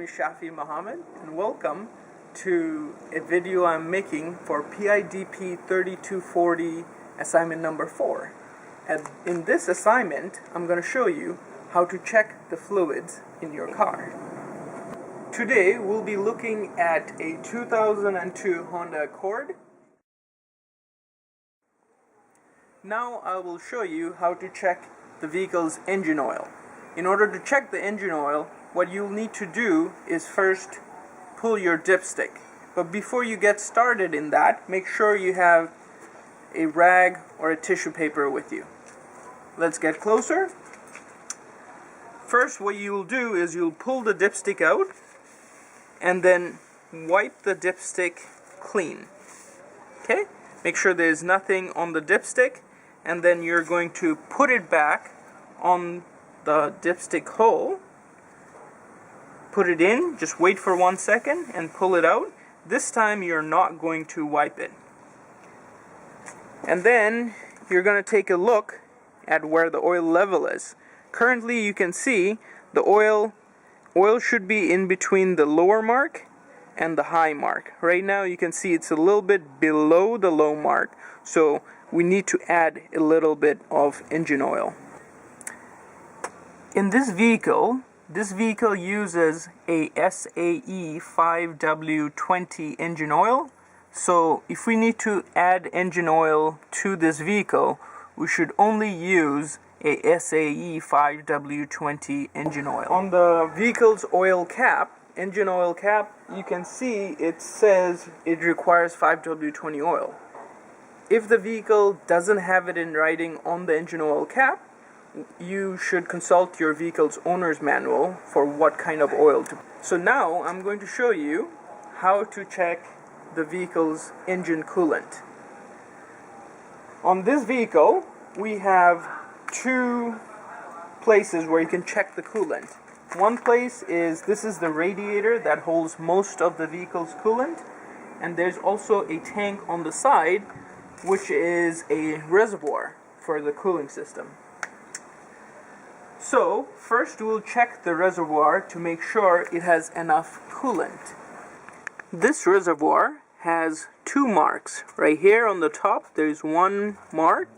is Shafi Muhammad, and welcome to a video I'm making for PIDP 3240 assignment number 4. And in this assignment, I'm going to show you how to check the fluids in your car. Today, we'll be looking at a 2002 Honda Accord. Now I will show you how to check the vehicle's engine oil. In order to check the engine oil, what you'll need to do is first pull your dipstick. But before you get started in that, make sure you have a rag or a tissue paper with you. Let's get closer. First, what you'll do is you'll pull the dipstick out and then wipe the dipstick clean. Okay? Make sure there's nothing on the dipstick, and then you're going to put it back on the dipstick hole. Put it in, just wait for 1 second and pull it out. This time you're not going to wipe it. And then you're going to take a look at where the oil level is. Currently you can see the oil should be in between the lower mark and the high mark. Right now you can see it's a little bit below the low mark, so we need to add a little bit of engine oil. In this vehicle uses a SAE 5W20 engine oil. So if we need to add engine oil to this vehicle, we should only use a SAE 5W20 engine oil. On the vehicle's oil cap, engine oil cap, you can see it says it requires 5W20 oil. If the vehicle doesn't have it in writing on the engine oil cap, you should consult your vehicle's owner's manual for what kind of oil to. So now I'm going to show you how to check the vehicle's engine coolant. On this vehicle, we have two places where you can check the coolant. One place is, this is the radiator that holds most of the vehicle's coolant, and there's also a tank on the side which is a reservoir for the cooling system. So first we'll check the reservoir to make sure it has enough coolant. This reservoir has two marks. Right here on the top there's one mark,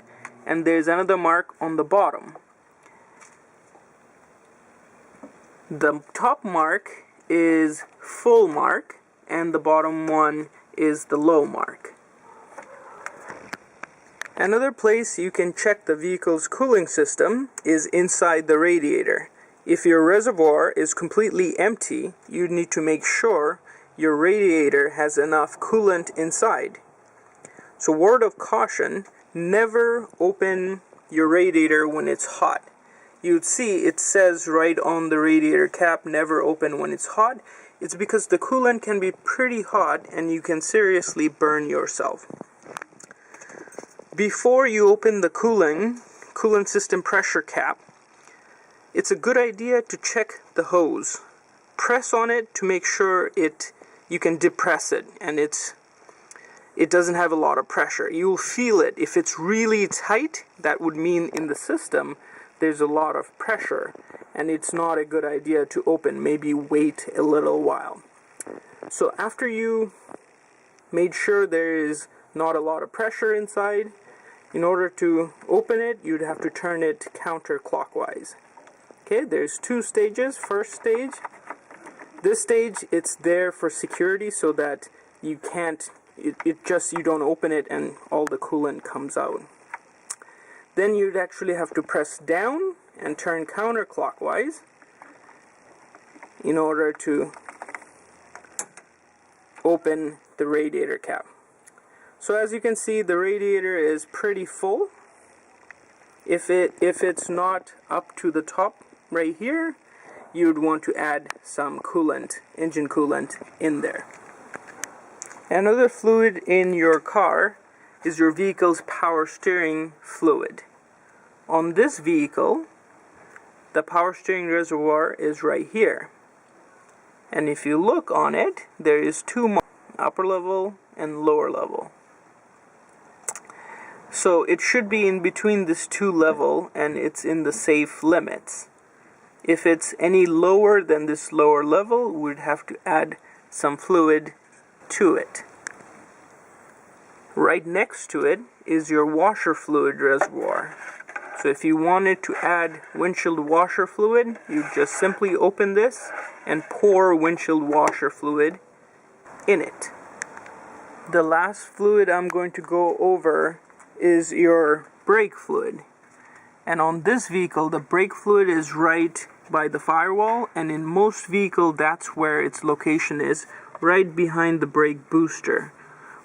and there's another mark on the bottom. The top mark is full mark and the bottom one is the low mark. Another place you can check the vehicle's cooling system is inside the radiator. If your reservoir is completely empty, you need to make sure your radiator has enough coolant inside. So word of caution, never open your radiator when it's hot. You'd see it says right on the radiator cap, never open when it's hot. It's because the coolant can be pretty hot and you can seriously burn yourself. Before you open the coolant system pressure cap, it's a good idea to check the hose. Press on it to make sure you can depress it and it doesn't have a lot of pressure. You'll feel it. If it's really tight, that would mean in the system there's a lot of pressure and it's not a good idea to open. Maybe wait a little while. So after you made sure there is not a lot of pressure inside, in order to open it, you'd have to turn it counterclockwise. Okay, there's two stages. First stage, this stage, it's there for security so that you can't, you don't open it and all the coolant comes out. Then you'd actually have to press down and turn counterclockwise in order to open the radiator cap. So as you can see, the radiator is pretty full. If it's not up to the top right here, you'd want to add some coolant, engine coolant in there. Another fluid in your car is your vehicle's power steering fluid. On this vehicle, the power steering reservoir is right here. And if you look on it, there is two marks, upper level and lower level. So it should be in between this two level and it's in the safe limits. If it's any lower than this lower level, we'd have to add some fluid to it. Right next to it is your washer fluid reservoir. So if you wanted to add windshield washer fluid, you just simply open this and pour windshield washer fluid in it. The last fluid I'm going to go over is your brake fluid. And on this vehicle, the brake fluid is right by the firewall, and in most vehicles that's where its location is, right behind the brake booster.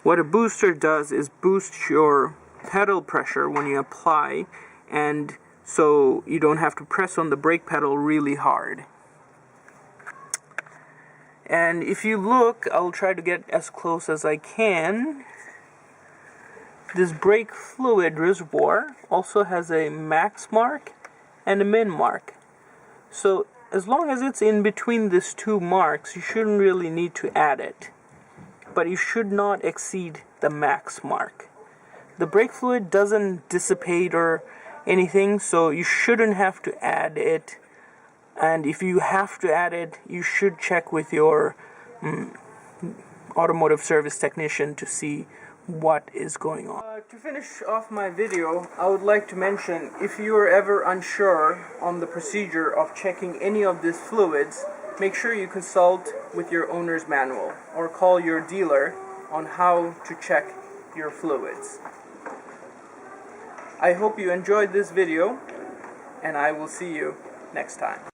What a booster does is boost your pedal pressure when you apply, and so you don't have to press on the brake pedal really hard. And if you look, I'll try to get as close as I can. This brake fluid reservoir also has a max mark and a min mark. So as long as it's in between these two marks, you shouldn't really need to add it. But you should not exceed the max mark. The brake fluid doesn't dissipate or anything, so you shouldn't have to add it. And if you have to add it, you should check with your automotive service technician to see what is going on. To finish off my video, I would like to mention, if you are ever unsure on the procedure of checking any of these fluids, make sure you consult with your owner's manual or call your dealer on how to check your fluids. I hope you enjoyed this video, and I will see you next time.